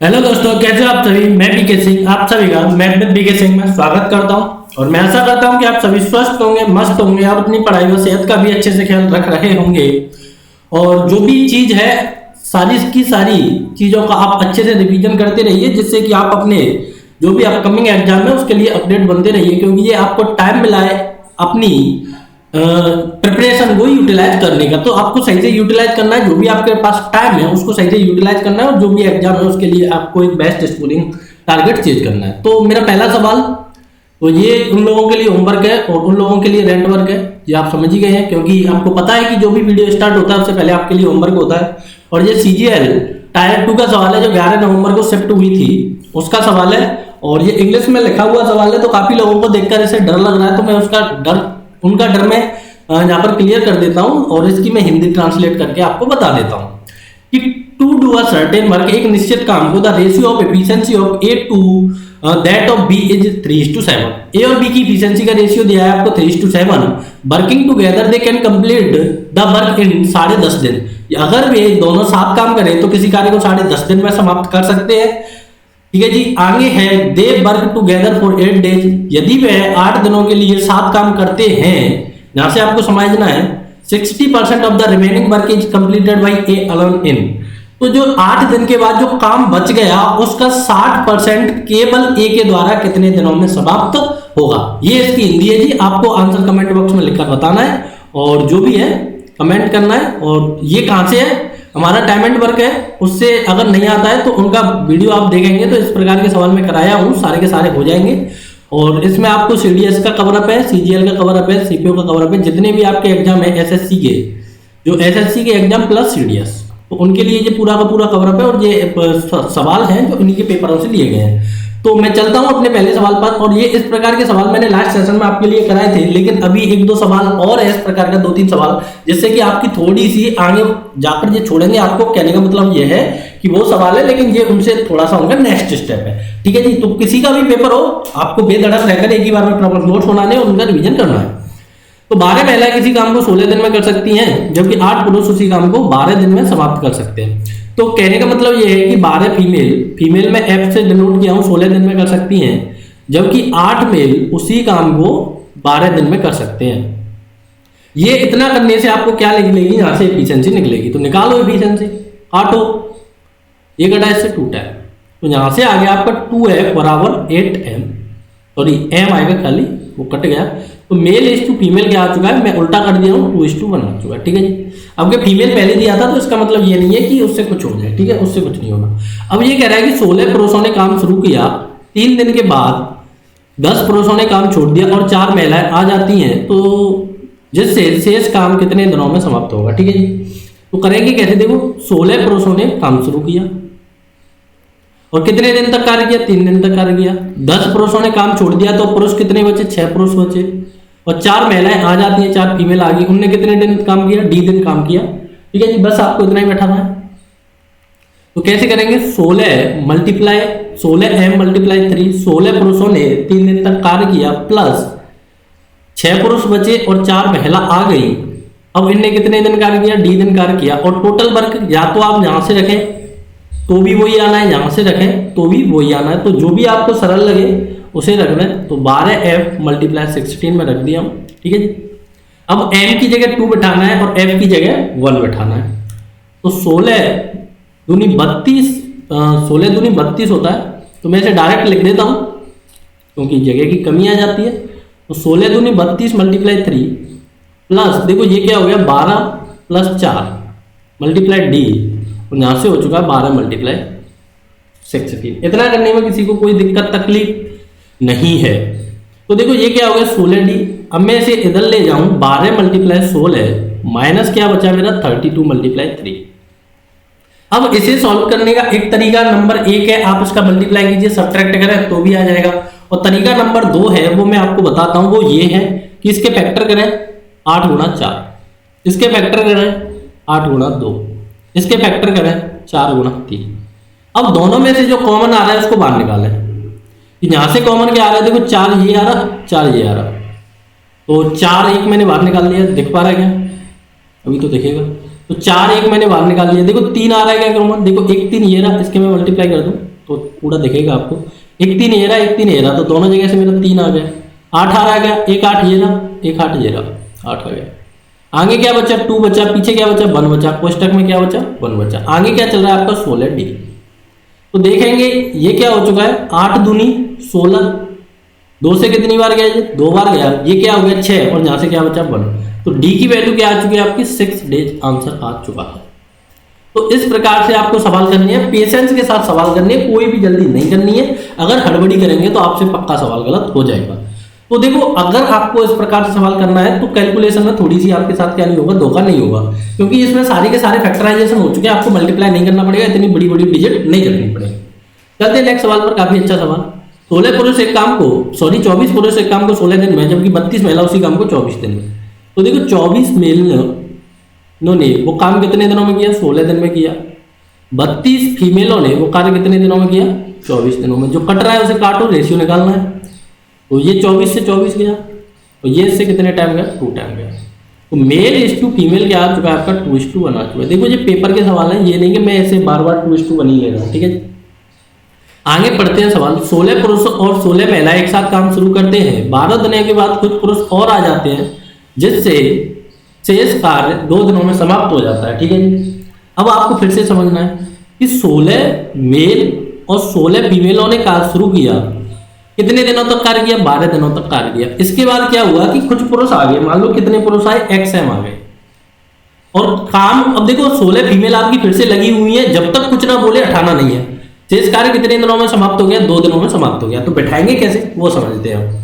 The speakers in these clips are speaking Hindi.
हेलो दोस्तों, कैसे हो आप सभी। मैं बीके सिंह आप सभी का मैं बीके सिंह में स्वागत करता हूं और मैं आशा करता हूं कि आप सभी स्वस्थ होंगे, मस्त होंगे और अपनी पढ़ाई और सेहत का भी अच्छे से ख्याल रख रहे होंगे। और जो भी चीज है, सारी की सारी चीजों का आप अच्छे से रिवीजन करते रहिए, जिससे कि आप अपने जो भी अपकमिंग एग्जाम है उसके लिए अपडेट बनते रहिए, क्योंकि ये आपको टाइम मिला है अपनी प्रिपरेशन को यूटिलाइज करने का। तो आपको सही से यूटिलाइज करना है, जो भी आपके पास टाइम है उसको सही से यूटिलाइज करना है, और जो भी एग्जाम है उसके लिए आपको एक बेस्ट स्कोरिंग टारगेट चेज करना है। तो मेरा पहला सवाल, तो ये उन लोगों के लिए होमवर्क है और उन लोगों के लिए रेंट वर्क है, ये आप समझ ही गए हैं, क्योंकि आपको पता है कि जो भी वीडियो स्टार्ट होता है उससे पहले आपके लिए होमवर्क होता है। और ये सीजीएल टायर 2 का सवाल है, जो 11 नवंबर को शिफ्ट हुई थी उसका सवाल है, और ये इंग्लिश में लिखा हुआ सवाल है। तो काफी लोगों को देखकर इसे डर लग रहा है, तो मैं उनका डर में यहाँ पर क्लियर कर देता हूँ, और इसकी मैं हिंदी ट्रांसलेट करके आपको बता देता हूँ कि to do a certain work, एक निश्चित काम को, the ratio of efficiency of A to that of B is 3:7। A और बी की इफिशियंसी का रेशियो दिया है आपको 3:7। Working together they can complete the work in 10.5 दिन। अगर वे दोनों साथ काम करें तो किसी कार्य को 10.5 दिन में समाप्त कर सकते हैं। ठीक है जी। आगे है they work together for 8 days. यदि वे 8 दिनों के लिए साथ काम करते हैं, यहां से आपको समझना है 60% of the remaining work is completed by A alone in. तो जो 8 दिन के बाद जो काम बच गया उसका 60% केवल ए के द्वारा कितने दिनों में समाप्त होगा। ये इसकी हिंदी है जी। आपको आंसर कमेंट बॉक्स में लिखकर बताना है, और जो भी है कमेंट करना है। और ये कहां से है, हमारा टाइम एंड वर्क है, उससे अगर नहीं आता है तो उनका वीडियो आप देखेंगे तो इस प्रकार के सवाल मैं कराया हूं, सारे के सारे हो जाएंगे। और इसमें आपको सीडीएस का कवर अप है, सीजीएल का कवर अप है, सीपीओ का कवर अप है, जितने भी आपके एग्जाम है एसएससी के, जो एसएससी के एग्जाम प्लस सीडीएस, तो उनके लिए ये पूरा का पूरा कवर अप है, और ये सवाल हैं जो इन्हीं के पेपरों से लिए गए हैं। तो मैं चलता हूं अपने पहले सवाल पर, और ये इस प्रकार के सवाल मैंने लास्ट सेशन में आपके लिए कराए थे, लेकिन अभी 1-2 सवाल और है इस प्रकार का, 2-3 सवाल, जिससे कि आपकी थोड़ी सी आगे जाकर ये छोड़ेंगे। आपको कहने का मतलब ये है कि वो सवाल है, लेकिन ये उनसे थोड़ा सा उनका नेक्स्ट स्टेप है। ठीक है जी। तो किसी का भी पेपर हो, आपको बेधड़क रहकर एक ही बार में प्रॉपर नोट्स बनाने और उनका रिवीजन करना है। तो 12 महिलाएं किसी काम को 16 दिन में कर सकती हैं, जबकि 8 पुरुष उसी काम को 12 दिन में समाप्त कर सकते हैं। तो कहने का मतलब ये है कि 12 फीमेल में एफ से डिनोट किया हूं, 16 दिन में कर सकती हैं, जबकि 8 मेल उसी काम को 12 दिन में कर सकते हैं। ये इतना करने से आपको क्या निकलेगी, यहां से एफिशिएंसी निकलेगी। तो निकालो एफिशिएंसी, काटो, ये घटा इससे 2 टाइम, तो यहां से आ गया आपका 2F बराबर 8M, सॉरी M आएगा खाली, वो कट गया। तो मेल इज टू फीमेल क्या आ चुका है, मैं उल्टा कर दिया हूँ, 2:1 आ चुका है। ठीक है जी। अब के फीमेल पहले दिया था तो इसका मतलब ये नहीं है कि उससे कुछ हो जाए। ठीक है, उससे कुछ नहीं होगा। अब ये कह रहा है कि 16 पुरुषों ने काम शुरू किया, 3 दिन के बाद 10 पुरुषों ने काम छोड़ दिया और 4 महिलाएं आ जाती हैं, तो जिससे शेष काम कितने दिनों में समाप्त होगा। ठीक है जी। तो करेंगे कैसे, देखो 16 पुरुषों ने काम शुरू किया और कितने दिन तक कार्य किया, 3 दिन तक कार्य किया। 10 पुरुषों ने काम छोड़ दिया, तो पुरुष कितने बचे, 6 पुरुष बचे, और 4 महिलाएं आ जाती हैं, 4 फीमेल आ गई, उनने कितने दिन काम किया, D दिन काम किया। ठीक है जी। बस आपको इतना ही बैठाना है। तो कैसे करेंगे, 16M मल्टीप्लाई 3, 16 पुरुषों ने 3 दिन तक कार्य किया, प्लस 6 पुरुष बचे और 4 महिला आ गई। अब इनने कितने दिन कार्य किया, D दिन कार्य किया, और टोटल वर्क या तो आप यहां से रखें तो भी वही आना है, यहां से रखें तो भी वही आना है, तो जो भी आपको सरल लगे उसे रखना है। तो 12F मल्टीप्लाई 16 में रख दिया हम। ठीक है जी। अब M की जगह 2 बैठाना है और F की जगह 1 बैठाना है। तो 16 दूनी 32 होता है, तो मैं इसे डायरेक्ट लिख देता हूं क्योंकि जगह की कमी आ जाती है। तो 16 दूनी 32 मल्टीप्लाई 3 प्लस, देखो ये क्या हो गया, 12 प्लस 4 मल्टीप्लाई D, और यहां से हो चुका है 12 मल्टीप्लाई 16। इतना करने में किसी को कोई दिक्कत तकलीफ नहीं है। तो देखो ये क्या हो गया, 16D। अब मैं इसे इधर ले जाऊं, 12 मल्टीप्लाई 16 माइनस क्या बचा मेरा, 32 मल्टीप्लाई 3। अब इसे सॉल्व करने का एक तरीका नंबर 1 है, आप इसका मल्टीप्लाई कीजिए, सब्ट्रैक्ट करें तो भी आ जाएगा। और तरीका नंबर 2 है, वो मैं आपको बताता हूं, वो ये है कि इसके फैक्टर करें 8 गुणा 4, इसके फैक्टर करें 8 गुणा 2, इसके फैक्टर करें 4 गुणा 3। अब दोनों में से जो कॉमन आ रहा है उसको बाहर निकालें। यहां से कॉमन क्या आ रहा है, देखो 4 ये आ रहा, 4 ये आ रहा, तो 4 1 मैंने बाहर निकाल दिया, दिख पा रहा है क्या, अभी तो दिखेगा। तो 4 1 मैंने बाहर निकाल लिया। देखो 3 आ रहा है क्या करूँगा, देखो 1 3 ये रहा, इसके मैं मल्टीप्लाई कर दूँ तो पूरा दिखेगा आपको। 1 3 ये रहा, 1 3 ये रहा, तो दोनों जगह से मेरा 3 आ गया। 8 आ रहा है क्या, 1 8 ये रहा, 1 8 ये रहा, 8 आ गया। आगे क्या बचा, 2 बचा, पीछे क्या बचा, 1 बचा, कोष्टक में क्या बचा, 1 बचा। आगे क्या चल रहा है आपका 16 डी। तो देखेंगे ये क्या हो चुका है, 8 दूनी 16, 2 से कितनी बार गया, 2 बार गया, ये क्या हो गया 6, और यहाँ से क्या बचा 1। तो डी की वैल्यू क्या आ चुकी है आपकी 6 डेज, आंसर आ चुका है। तो इस प्रकार से आपको सवाल करनी है, पेशेंस के साथ सवाल करनी है, कोई भी जल्दी नहीं करनी है। अगर हड़बड़ी करेंगे तो आपसे पक्का सवाल गलत हो जाएगा। तो देखो अगर आपको इस प्रकार से सवाल करना है तो कैलकुलेशन में थोड़ी सी आपके साथ क्या नहीं होगा, धोखा नहीं होगा, क्योंकि इसमें सारे के सारे फैक्टराइजेशन हो चुके हैं। आपको मल्टीप्लाई नहीं करना पड़ेगा, इतनी बड़ी बड़ी डिजिट नहीं करनी पड़ेगी। चलते हैं नेक्स्ट सवाल पर, काफी अच्छा सवाल। 16 पुरुष एक काम को, सॉरी 24 पुरुष एक काम को 16 दिन में, जबकि 32 महिला उसी काम को 24 दिन में। तो देखो 24 मेल ने वो काम कितने दिनों में किया, 16 दिन में किया। 32 फीमेलों ने वो कार्य कितने दिनों में किया, 24 दिनों में। जो कट रहा है उसे काटो, रेशियो निकालना है। तो ये 24 से 24 गया, तो ये इससे कितने टाइम गया, 2 टाइम गया। तो मेल इज टू फीमेल क्या आ चुका है आपका, 2:1 आ चुका है। देखो ये पेपर के सवाल है, ये नहीं कि मैं ऐसे बार बार 2:1 ही ले रहा हूँ, ठीक है। आगे पढ़ते हैं सवाल। 16 पुरुष और 16 महिलाएं एक साथ काम शुरू करते हैं। 12 दिन के बाद कुछ पुरुष और आ जाते हैं, जिससे शेष कार्य 2 दिनों में समाप्त हो जाता है, ठीक है जी। अब आपको फिर से समझना है कि 16 मेल और 16 फीमेलों ने कार्य शुरू किया, कितने दिनों तक कार्य किया, 12 दिनों तक कार्य किया। इसके बाद क्या हुआ कि कुछ पुरुष आ गए, मान लो कितने पुरुष आए, XM आ गए, और काम, अब देखो 16 फीमेल आपकी फिर से लगी हुई है, जब तक कुछ ना बोले हटाना नहीं है। शेष कार्य कितने दिनों में समाप्त हो गया, 2 दिनों में समाप्त हो गया। तो बैठाएंगे कैसे वो समझते हैं हम,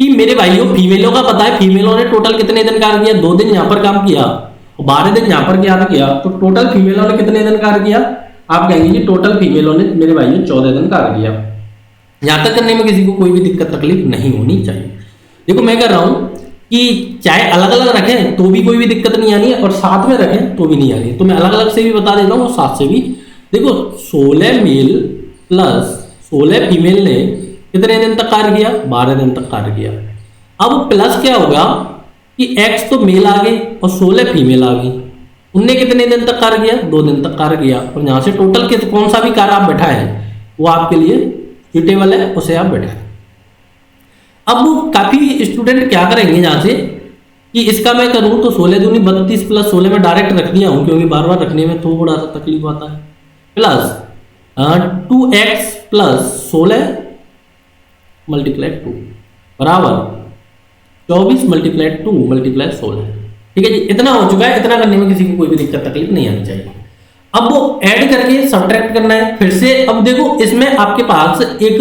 कि मेरे भाइयों फीमेलों का पता है, फीमेलों ने टोटल कितने दिन कार्य किया, 2 दिन यहाँ पर काम किया और 12 दिन यहाँ पर क्या किया। तो टोटल फीमेलों ने कितने दिन कार्य किया, आप कहेंगे जी टोटल फीमेलों ने मेरे भाइयों 14 दिन कार्य किया। यहां तक करने में किसी को कोई भी दिक्कत तकलीफ नहीं होनी चाहिए। देखो मैं कह रहा हूं कि चाहे अलग अलग रखें तो भी कोई भी दिक्कत नहीं आनी है, और साथ में रखें तो भी नहीं आनी है। तो मैं अलग अलग से भी बता देता हूँ और साथ से भी। देखो 16 मेल प्लस 16 फीमेल ने कितने दिन तक कार्य किया, 12 दिन तक कार्य किया। अब प्लस क्या होगा कि X तो मेल आ गए और 16 फीमेल आ गई, उनने कितने दिन तक कार्य किया, 2 दिन तक कार्य किया। और यहाँ से टोटल कौन सा भी कार्य आप बैठाएं वो आपके लिए सुटेबल है, उसे आप बैठाएं। अब काफी स्टूडेंट क्या करेंगे यहाँ से कि इसका मैं करूँ तो 16 दूनी 32 प्लस 16 में डायरेक्ट रख दिया हूँ, क्योंकि बार बार रखने में थोड़ा सा तकलीफ आता है। प्लस 2x प्लस 16 मल्टीप्लाई 2 बराबर 24 मल्टीप्लाई 2 मल्टीप्लाई 16, ठीक है जी। इतना हो चुका है, इतना करने में किसी को कोई भी दिक्कत तकलीफ नहीं आनी चाहिए। अब वो ऐड करके सब्ट्रैक्ट करना है फिर से। अब देखो इसमें आपके पास एक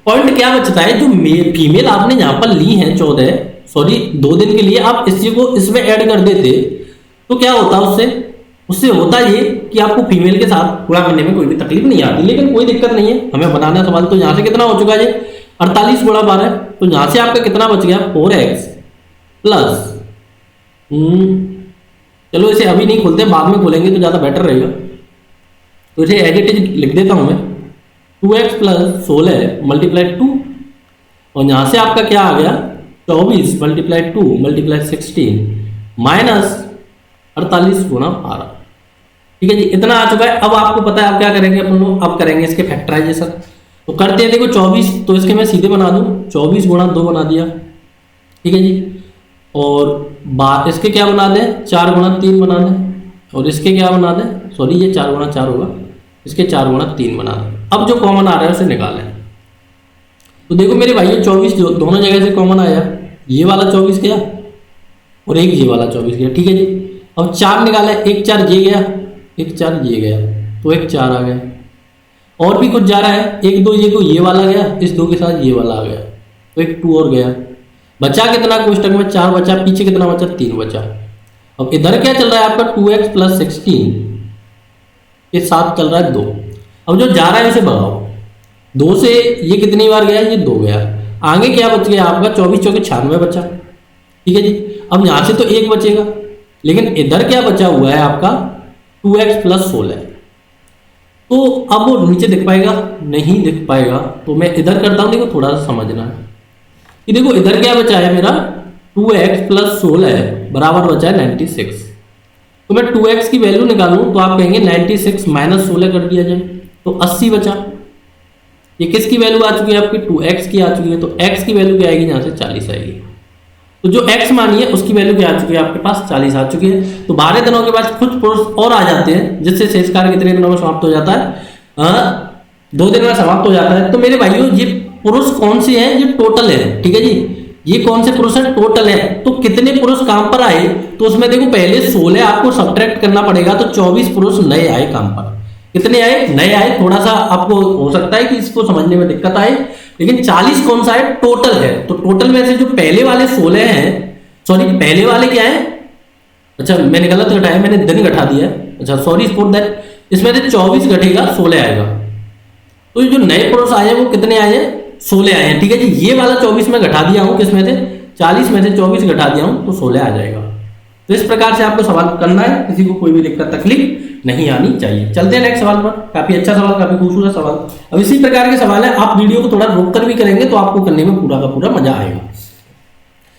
पॉइंट क्या बचता है, जो फीमेल आपने यहाँ पर ली है 14, सॉरी 2 दिन के लिए, आप इसी को इसमें ऐड कर देते तो क्या होता उससे होता ये कि आपको फीमेल के साथ गुणा करने में कोई भी तकलीफ नहीं आती। लेकिन कोई दिक्कत नहीं है, हमें बनाना सवाल। तो यहाँ से कितना हो चुका है, 48 गुणा 12, तो यहाँ से आपका कितना बच गया, 4x प्लस, चलो इसे अभी नहीं खोलते, बाद में खोलेंगे तो ज़्यादा बेटर रहेगा। तो इसे एज इट इज लिख देता हूँ मैं, 2x प्लस 16 मल्टीप्लाई 2, और यहाँ से आपका क्या आ गया 24 मल्टीप्लाई 2 मल्टीप्लाई 16 माइनस 48 गुणा 12, ठीक है जी। इतना आ चुका है। अब आपको पता है आप क्या करेंगे, अपन लोग अब करेंगे इसके फैक्टराइजेशन। तो करते हैं, देखो 24, तो इसके मैं सीधे बना दूँ, 24 गुणा 2 बना दिया, ठीक है जी। और इसके क्या बना दें, 4 गुणा 3 बना दें, और इसके क्या बना दें, सॉरी ये 4 गुणा 4 होगा, इसके 4 गुणा 3 बना दें। अब जो कॉमन आ रहा है उसे निकालें। तो देखो मेरे भाइयों 24 दोनों जगह से कॉमन आया, ये वाला 24 गया और एक ये वाला 24 गया, ठीक है जी। अब 4 निकाले, 1 4 ये गया, 1 4 ये गया, तो 1 4 आ गया। और भी कुछ जा रहा है, 1 2 ये को ये वाला गया, इस 2 के साथ ये वाला आ गया, तो 1 2 और गया। बचा कितना, कोष्टक में 4 बचा, पीछे कितना बचा, 3 बचा। अब इधर क्या चल रहा है आपका 2x प्लस 16 के साथ चल रहा है 2। अब जो जा रहा है उसे भगाओ, 2 से ये कितनी बार गया, ये 2 गया। आगे क्या बच गया आपका 24 चौके 96 बचा, ठीक है जी। अब यहाँ से तो 1 बचेगा, लेकिन इधर क्या बचा हुआ है आपका 2x प्लस 16। तो अब वो नीचे दिख पाएगा, नहीं दिख पाएगा, तो मैं इधर करता हूँ। देखो थोड़ा सा समझना है कि देखो इधर क्या बचा है मेरा 2x प्लस 16 बराबर बचा है 96। तो मैं 2x की वैल्यू निकालूं तो आप कहेंगे 96 माइनस 16 कर दिया जाए तो 80 बचा। ये किसकी वैल्यू आ चुकी है आपकी 2x की आ चुकी है, तो x की वैल्यू क्या आएगी यहाँ से 40 आएगी। तो जो x मानी है उसकी वैल्यू क्या आ चुकी है आपके पास 40 आ चुकी है। तो 12 दिनों के बाद कुछ पुरुष और आ जाते हैं जिससे शेष कार्य कितने दिनों में समाप्त हो जाता है, 2 दिन में समाप्त हो जाता है। तो मेरे भाइयों ये पुरुष कौन से हैं, ये टोटल है, ठीक है जी, ये कौन से पुरुष है टोटल है। तो कितने पुरुष काम पर आए, तो उसमें देखो पहले 16 आपको सब्ट्रैक्ट करना पड़ेगा, तो 24 पुरुष नए आए काम पर। कितने आए, नए आए। थोड़ा सा आपको हो सकता है कि इसको समझने में दिक्कत आए, लेकिन 40 कौन सा है टोटल है। तो टोटल में से जो पहले वाले 16 हैं, सॉरी पहले वाले क्या है, अच्छा मैंने गलत घटाया, मैंने दिन घटा दिया, अच्छा सॉरी फॉर दैट। इसमें से 24 घटेगा 16 आएगा। तो जो नए पुरुष आए हैं वो कितने आए हैं, 16 आए हैं, ठीक है जी। ये वाला 24 में घटा दिया हूं, किसमें से 40 में से 24 घटा दिया हूं तो 16 आ जाएगा। तो इस प्रकार से आपको सवाल करना है, किसी को कोई भी दिक्कत तकलीफ नहीं आनी चाहिए। चलते हैं नेक्स्ट सवाल पर। काफी अच्छा सवाल, काफी खूबसूरत सवाल। अब इसी प्रकार के सवाल है, आप वीडियो को थोड़ा रोक कर भी करेंगे तो आपको करने में पूरा का पूरा मजा आएगा,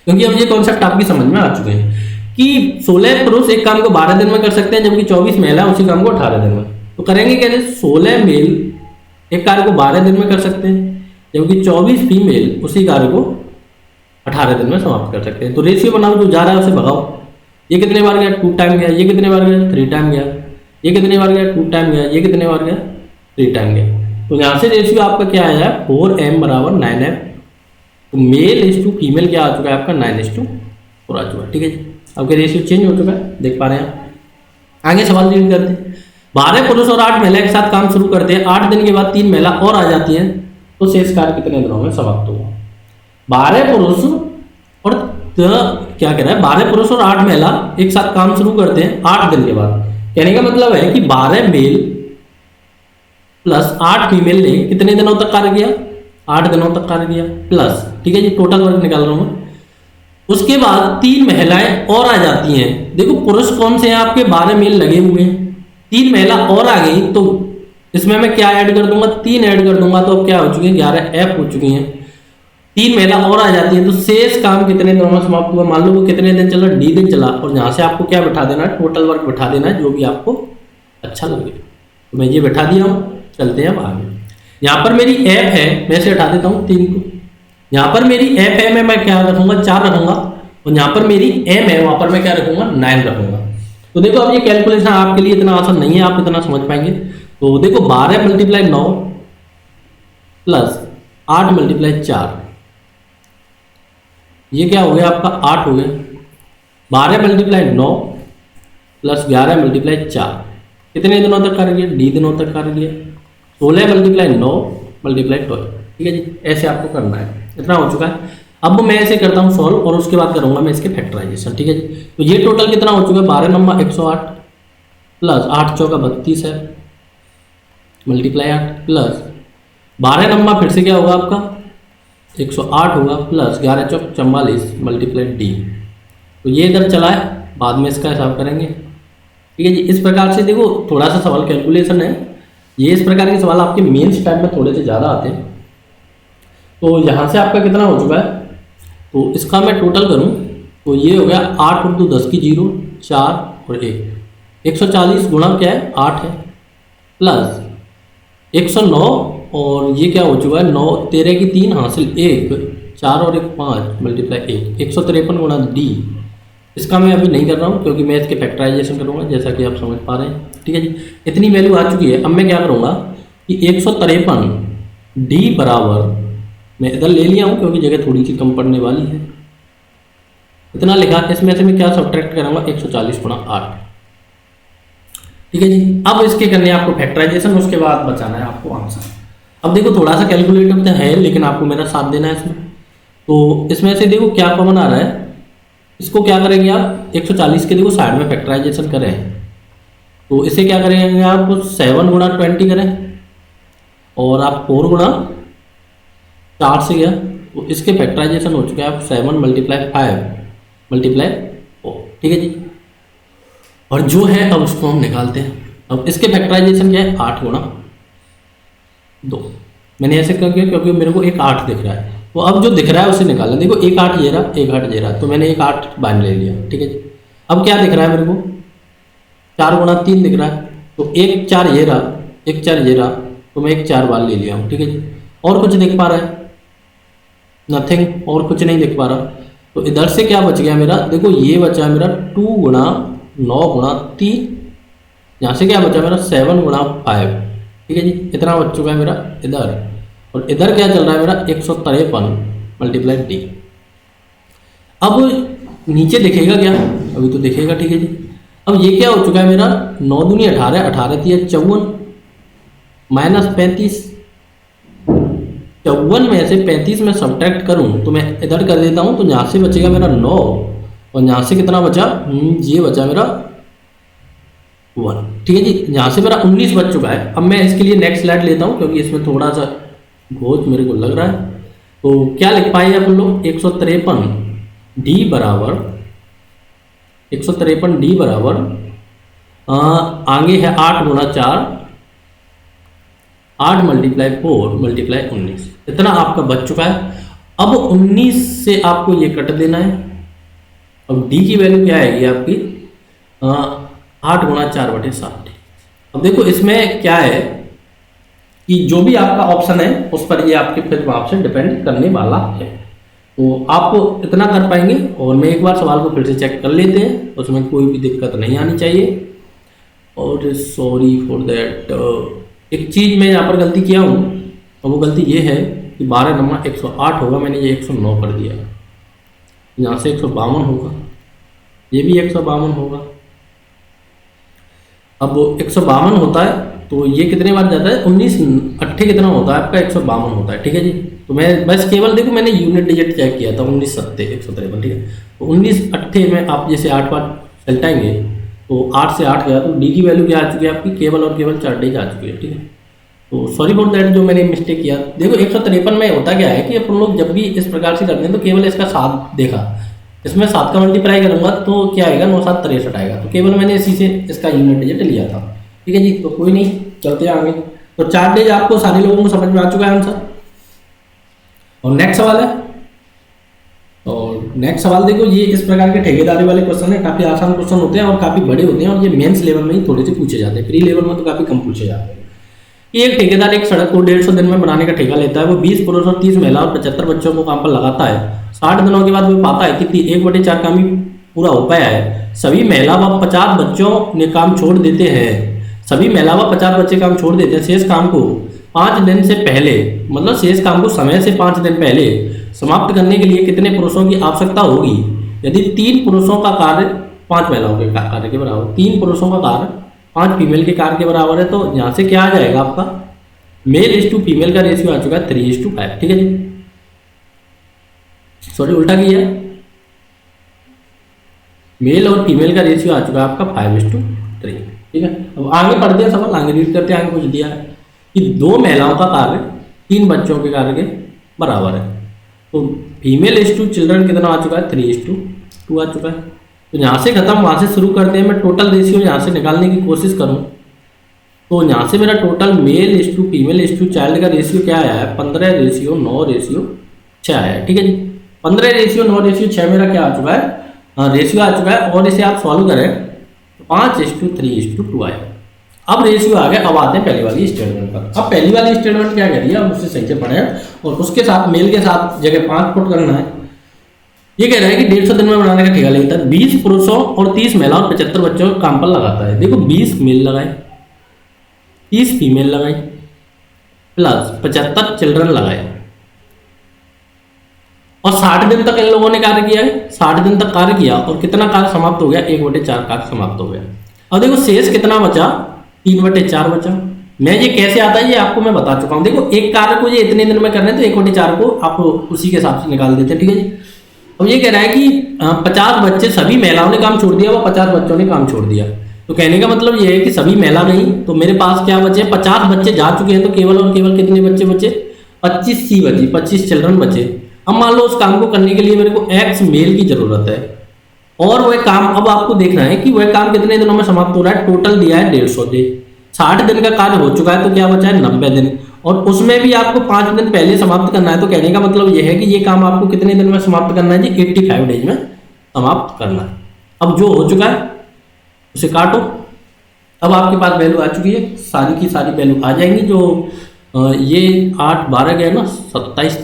क्योंकि अब ये कॉन्सेप्ट आपकी समझ में आ चुके हैं कि 16 पुरुष एक काम को 12 दिन में कर सकते हैं, जबकि 24 महिला उसी काम को 18 दिन में। तो करेंगे कैसे, 16 मेल एक कार्य को 12 दिन में कर सकते हैं, जबकि 24 फीमेल उसी कार्य को 18 दिन में समाप्त कर सकते हैं। तो रेशियो बनाओ, जो जा रहा है उसे भगाओ। ये कितने बार गया, 2 टाइम गया। ये कितने बार गया, 3 टाइम गया। ये कितने बार गया, 2 टाइम गया। ये कितने बार गया, 3 टाइम गया। तो यहाँ से रेशियो आपका क्या आया, 4m बराबर 9f। तो मेल इज टू फीमेल क्या आ चुका है आपका, 9:4 आ चुका है, ठीक है जी। आपका रेशियो चेंज हो चुका है, देख पा रहे हैं आप। आगे सवाल रीड करते हैं। 12 पुरुष और 8 महिला एक साथ काम शुरू करते हैं, 8 दिन के बाद 3 महिला और आ जाती हैं, तो शेष कार्य कितने दिनों में समाप्त होगा। 12 पुरुष और क्या कह रहा है, 12 पुरुष और 8 महिला एक साथ काम शुरू करते हैं 8 दिन के बाद। कहने का मतलब है कि 12 मेल प्लस 8 फीमेल ने कितने दिनों तक कार्य किया, 8 दिनों तक कार्य किया प्लस, ठीक है जी, टोटल वर्क निकाल रहा हूं। उसके बाद 3 महिलाएं और आ जाती हैं। देखो पुरुष कौन से हैं आपके, 12 मेल लगे हुए हैं, 3 महिला और आ गई, तो इसमें मैं क्या ऐड कर दूंगा, 3 ऐड कर दूंगा, तो अब क्या हो चुकी है, 11f हो चुकी हैं। 3 महिला और आ जाती है, तो शेष काम कितने दिनों में समाप्त हुआ। मान लो वो कितने दिन चला, d दिन चला, और यहाँ से आपको क्या बैठा देना है, टोटल वर्क बैठा देना है, जो भी आपको अच्छा लगे। तो मैं ये बैठा दिया हूँ, चलते हैं अब आगे। यहाँ पर मेरी f है, मैं इसे हटा देता हूँ 3 को। यहाँ पर मेरी f है, मैं क्या रखूंगा, 4 रखूंगा, और यहाँ पर मेरी m है, वहां पर मैं क्या रखूंगा, 9 रखूंगा। तो देखो अब ये कैलकुलेशन आपके लिए इतना आसान नहीं है, आप इतना समझ पाएंगे। तो देखो 12 × 9 प्लस 8 × 4, ये क्या हो गया आपका 8 हो गया। 12 × 9 प्लस 11 × 4 कितने दिनों तक कार्य किया, d दिनों तक कार्य किया। 16 × 9 × 12, ठीक है जी, ऐसे आपको करना है। इतना हो चुका है। अब मैं ऐसे करता हूँ सॉल्व, और उसके बाद करूंगा मैं इसके फैक्टराइजेशन, ठीक है जी। तो ये टोटल कितना हो चुका है, 12 नंबर 108 प्लस 8 चौका 32 है, मल्टीप्लाई 8 प्लस 12 नंबर फिर से क्या होगा आपका 108 होगा, प्लस 11 चौक 44 मल्टीप्लाई d। तो ये इधर चला है, बाद में इसका हिसाब करेंगे, ठीक है जी। इस प्रकार से देखो थोड़ा सा सवाल कैलकुलेशन है, ये इस प्रकार के सवाल आपके मेंस टाइप में थोड़े से ज़्यादा आते हैं। तो यहाँ से आपका कितना हो चुका है, तो इसका मैं टोटल करूं तो ये हो गया 8 × 10 की 0, 4 और 1, 140 गुणा क्या है 8 है, प्लस 109, और ये क्या हो चुका है 9 13 की 3 हासिल 1, 4 और 1 5 मल्टीप्लाई 1, 153 गुणा d। इसका मैं अभी नहीं कर रहा हूँ क्योंकि मैं इसके फैक्टराइजेशन करूँगा, जैसा कि आप समझ पा रहे हैं, ठीक है जी। इतनी वैल्यू आ चुकी है। अब मैं क्या करूँगा कि 153 d बराबर, मैं इधर ले लिया हूँ क्योंकि जगह थोड़ी सी कम पड़ने वाली है, इतना लिखा। इसमें से मैं क्या सब्ट्रैक्ट करूँगा 140 गुणा 8, ठीक है जी। अब इसके करने आपको फैक्टराइजेशन, उसके बाद बचाना है आपको आंसर। अब देखो थोड़ा सा कैलकुलेटर तो है, लेकिन आपको मेरा साथ देना है इसमें। तो इसमें से देखो क्या कॉमन आ रहा है, इसको क्या करेंगे आप 140 के देखो साइड में फैक्टराइजेशन करें, तो इसे क्या करेंगे आप 7 गुणा 20 करें, और आप 4 गुणा 4 से गया, तो इसके फैक्टराइजेशन हो चुके हैं आप 7 × 5 मल्टीप्लाई 4, ठीक है जी। और जो है अब उसको हम निकालते हैं। अब इसके फैक्टराइजेशन क्या है 8 गुणा 2, मैंने ऐसे कर दिया क्योंकि मेरे को एक 8 दिख रहा है, तो अब जो दिख रहा है उसे निकालना। देखो एक 8 ये रहा, एक 8 ये रहा, तो मैंने एक 8 बाहर ले लिया, ठीक है जी। अब क्या दिख रहा है मेरे को, 4 गुणा 3 दिख रहा है, तो 1 4 ये रहा, 1 4 ये रहा, तो मैं 1 4 बार ले लिया हूँ। ठीक है जी। और कुछ दिख पा रहा है? नथिंग, और कुछ नहीं दिख पा रहा। तो इधर से क्या बच गया मेरा, देखो ये बचा मेरा 2 गुणा 9 गुणा 3, यहाँ से क्या बचा मेरा 7 गुणा 5। ठीक है जी, इतना बच चुका है मेरा इधर। और इधर क्या चल रहा है मेरा 153 मल्टीप्लाई डी। अब नीचे दिखेगा क्या? अभी तो दिखेगा। ठीक है जी। अब ये क्या हो चुका है मेरा 9 दूनी 18, 18 3 54 माइनस 35, 54 में से 35 में सब्ट्रैक्ट करूं तो मैं इधर कर देता हूं, तो यहाँ से बचेगा मेरा 9 और यहाँ से कितना बचा, ये बचा मेरा 1। ठीक है जी, यहाँ से मेरा 19 बच चुका है। अब मैं इसके लिए नेक्स्ट स्लाइड लेता हूँ क्योंकि इसमें थोड़ा सा घोच मेरे को लग रहा है। तो क्या लिख पाए अपन लोग, 153 डी बराबर 153 डी बराबर आगे है 8 गुणा 4, 8 मल्टीप्लाई 4 मल्टीप्लाई 19, इतना आपका बच चुका है। अब 19 से आपको ये कट देना है। अब डी की वैल्यू क्या आएगी आपकी 8 गुणा 4/7। अब देखो इसमें क्या है कि जो भी आपका ऑप्शन है उस पर ये आपके फिर ऑप्शन डिपेंड करने वाला है। तो आप इतना कर पाएंगे। और मैं एक बार सवाल को फिर से चेक कर लेते हैं, उसमें कोई भी दिक्कत नहीं आनी चाहिए। और सॉरी फॉर दैट, एक चीज़ मैं यहाँ पर गलती किया हूँ और वो गलती ये है कि 12 नंबर 108 होगा, मैंने ये 109 कर दिया। यहाँ से 152 होगा, ये भी 152 होगा। अब 152 होता है तो ये कितने बार जाता है, 19 अट्ठे कितना होता है आपका 152 होता है। ठीक है जी। तो मैं बस केवल देखो मैंने यूनिट डिजिट चेक किया था 19 सत्ते 153। ठीक है, तो 19 अट्ठे में आप जैसे 8 बार चलटाएंगे तो 8 से 8 गया, तो डी की वैल्यू क्या आ चुकी है आपकी, केवल और केवल 4 डेज आ चुकी है। ठीक है, तो सॉरी फॉर दैट जो मैंने मिस्टेक किया। देखो 153 में होता क्या है कि अपन लोग जब भी इस प्रकार से करते हैं तो केवल इसका 7 देखा, इसमें 7 का मल्टीप्लाई करूंगा तो क्या आएगा 9 7 63 आएगा। तो केवल मैंने इसी से इसका यूनिट डिजिट लिया था। ठीक है जी, तो कोई नहीं, चलते हैं आगे। तो 4 डेज आपको सारे लोगों को समझ में आ चुका है आंसर। और नेक्स्ट सवाल है, और नेक्स्ट सवाल देखो ये इस प्रकार के ठेकेदारी वाले क्वेश्चन है, काफी आसान क्वेश्चन होते हैं और काफी बड़े होते हैं और ये मेंस लेवल में ही थोड़े से पूछे जाते हैं, प्री लेवल में तो काफी कम पूछे जाते हैं। ये एक ठेकेदार एक सड़क को 150 दिन में बनाने का ठेका लेता है। वो 20 पुरुष और 30 महिला और 75 बच्चों को काम पर लगाता है। 60 दिनों के बाद वो पाता है कि 1/4 काम ही पूरा हो पाया है। सभी महिला व 50 बच्चों ने काम छोड़ देते हैं। सभी महिला व 50 बच्चे काम छोड़ देते हैं। शेष काम को 5 दिन से पहले, मतलब शेष काम को समय से 5 दिन पहले समाप्त करने के लिए कितने पुरुषों की आवश्यकता होगी? यदि 3 पुरुषों का कार्य 5 महिलाओं के कार्य के बराबर, 3 पुरुषों का कार्य 5 फीमेल के कार्य के बराबर है, तो यहाँ से क्या आ जाएगा आपका मेल इज टू फीमेल का रेशियो आ चुका है 3:5। ठीक है जी, सॉरी उल्टा किया, मेल और फीमेल का रेशियो आ चुका है आपका 5:3। ठीक है, अब आगे पढ़ते हैं सवाल, आगे रीड करते हैं। आगे कुछ दिया है कि 2 महिलाओं का कार्य 3 बच्चों के कार्य के बराबर है। तो फीमेल इज टू चिल्ड्रन कितना आ चुका है 3:2 आ चुका है। तो यहाँ से खत्म, वहाँ से शुरू करते हैं। मैं टोटल रेशियो यहाँ से निकालने की कोशिश करूँ तो यहाँ से मेरा total male is to female is to child का रेशियो क्या आया है 15:9:6 आया है। ठीक है जी, 15:9:6 मेरा क्या आ चुका है रेशियो आ चुका है। और इसे आप सॉल्व करें तो 5:3:2 आया। अब रेशियो आ गया। अब आते हैं पहली वाली स्टेटमेंट पर। अब पहली वाली स्टेटमेंट क्या करिए, अब उससे सही से पढ़े और उसके साथ मेल के साथ जगह 5 पुट करना है। ये कह रहा है कि 150 दिन में बनाने का ठेका लेता है। 20 पुरुषों और 30 महिलाओं और 75 बच्चों को काम पर लगाता है। देखो 20 मेल लगाए, 30 फीमेल लगाई, प्लस 75 चिल्ड्रन लगाए और 60 दिन तक इन लोगों ने कार्य किया है। 60 दिन तक कार्य किया और कितना कार्य समाप्त हो गया 1/4 कार्य समाप्त हो गया। अब देखो शेष कितना बचा 3/4 बचा। मैं ये कैसे आता है ये आपको मैं बता चुका हूँ। देखो एक कार्य को ये इतने दिन में करना है तो 1/4 को आप उसी के हिसाब से निकाल देते हैं। ठीक है जी, अब ये कह रहा है कि 50 बच्चे, सभी महिलाओं ने काम छोड़ दिया व 50 बच्चों ने काम छोड़ दिया। तो कहने का मतलब ये है कि सभी महिला गई तो मेरे पास क्या बचे 50 बच्चे जा चुके हैं, तो केवल और केवल कितने बच्चे बचे 25 सी बची, 25 चिल्ड्रन बचे। अब मान लो उस काम को करने के लिए मेरे को X मेल की जरूरत है और वह काम अब आपको देखना है कि वह काम कितने दिनों में समाप्त हो रहा है। टोटल दिया है 150 दिन, 60 दिन का कार्य हो चुका है तो क्या बचा है 90 दिन और उसमें भी आपको 5 दिन पहले समाप्त करना है। तो कहने का मतलब यह है कि ये काम आपको कितने दिन में समाप्त करना है जी 85 डेज में समाप्त करना है। अब जो हो चुका है उसे काटो, अब आपके पास वैल्यू आ चुकी है, सारी की सारी वैल्यू आ जाएंगी। जो ये 8 12 गया ना 27,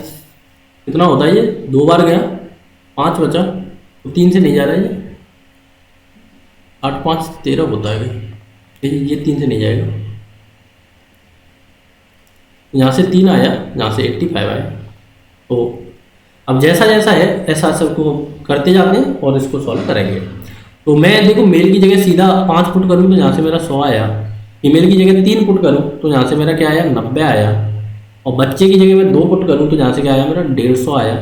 कितना होता है ये, 2 बार गया 5 बचा, तो 3 से नहीं जा रहा है ये, 8 5 13 होता है ये 3 से नहीं जाएगा। यहाँ से 3 आया, यहाँ से 85 आया। तो अब जैसा जैसा है ऐसा सबको करते जाते हैं और इसको सॉल्व करेंगे। तो मैं देखो मेल की जगह सीधा 5 पुट करूँ तो यहाँ से मेरा 100 आया, फीमेल की जगह 3 पुट करूँ तो यहाँ से मेरा क्या आया 90 आया, और बच्चे की जगह मैं 2 पुट करूँ तो यहाँ से क्या आया मेरा 150 आया,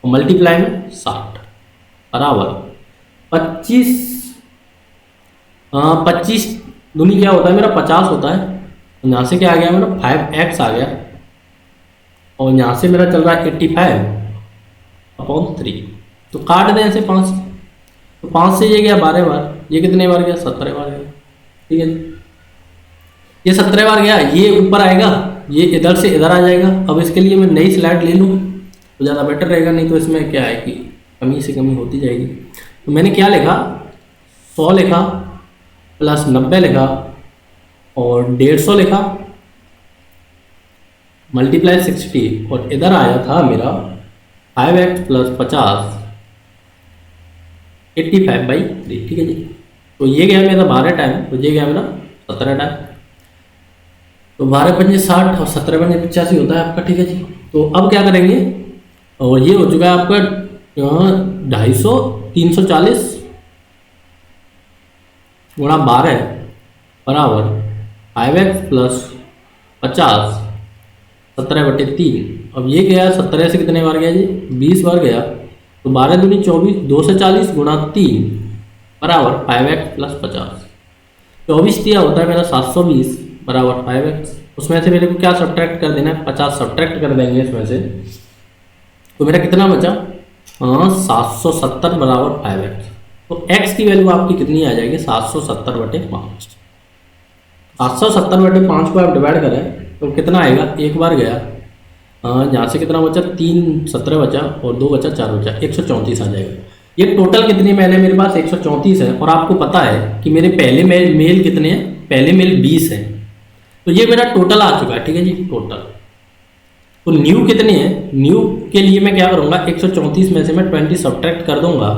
और मल्टीप्लाई में 60 बराबर 25 दूनी क्या होता है मेरा 50 होता है। यहाँ से क्या आ गया मेरा 5x आ गया, और यहाँ से मेरा चल रहा है 85/3। तो काट दें ऐसे 5, तो 5 से ये गया 12 बार, ये कितने बार गया 17 बार गया। ठीक है जी, ये 17 बार गया, ये ऊपर आएगा, ये इधर से इधर आ जाएगा। अब इसके लिए मैं नई स्लाइड ले लूँ तो ज़्यादा बेटर रहेगा, नहीं तो इसमें क्या है कि कमी से कमी होती जाएगी। तो मैंने क्या लिखा 100 लिखा प्लस 90 लिखा और 150 लिखा मल्टीप्लाई 60, और इधर आया था मेरा 5x प्लस 50 85/3। ठीक है जी, तो ये गया मेरा 12 टाइम, तो ये गया मेरा 17 टाइम। तो 12 पंजे 60 और 17 पंजे 85 होता है आपका। ठीक है जी, तो अब क्या करेंगे, और ये हो चुका है आपका 250 340 गुणा 12 बराबर 5x प्लस 50 17/3। अब ये गया 17 से कितने बार गया जी 20 बार गया, तो 12 दूनी 24, 2 से 40 गुणा 3 बराबर 5x प्लस 50। 24 दिया होता है मेरा 720 बराबर 5x। उसमें से मेरे को क्या सब्ट्रैक्ट कर देना है 50 सब्ट्रैक्ट कर देंगे इसमें से, तो मेरा कितना बचा 770 बराबर 5x। तो x की वैल्यू आपकी कितनी आ जाएगी 770/5। 770/5 को आप डिवाइड करें तो कितना आएगा, एक बार गया यहाँ से कितना बचा 3 17 बचा और 2 बचा 4 बचा 134 आ जाएगा। ये टोटल कितनी मेल है मेरे पास 134 है, और आपको पता है कि मेरे पहले मेल कितने हैं, पहले मेल 20 है, तो ये मेरा टोटल आ चुका है। ठीक है जी, टोटल। तो न्यू कितने हैं, न्यू के लिए मैं क्या करूँगा 134 में से मैं 20 सब्ट्रैक्ट कर दूंगा,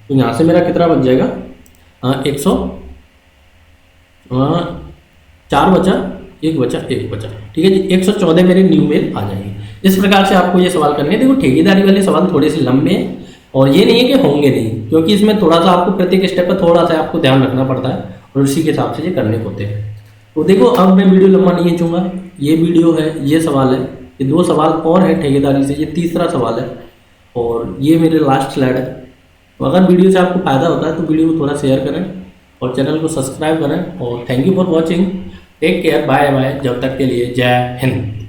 तो यहाँ से मेरा कितना बच जाएगा 4 बचा 1 बचा 1 बचा। ठीक है जी, 114 मेरे न्यू मेल आ जाएंगे। इस प्रकार से आपको ये सवाल करने हैं। देखो ठेकेदारी वाले सवाल थोड़े से लंबे हैं, और ये नहीं है कि होंगे नहीं, क्योंकि इसमें थोड़ा सा आपको प्रत्येक स्टेप पर थोड़ा सा आपको ध्यान रखना पड़ता है, और उसी के हिसाब से ये करने होते हैं। तो देखो अब मैं वीडियो लंबा नहीं खींचूंगा, ये वीडियो है, ये सवाल है, ये 2 सवाल और है ठेकेदारी से, ये तीसरा सवाल है, और ये मेरे लास्ट स्लाइड है। तो अगर वीडियो से आपको फायदा होता है तो वीडियो को थोड़ा शेयर करें और चैनल को सब्सक्राइब करें, और thank you for watching, take care, bye bye, जब तक के लिए जय हिंद।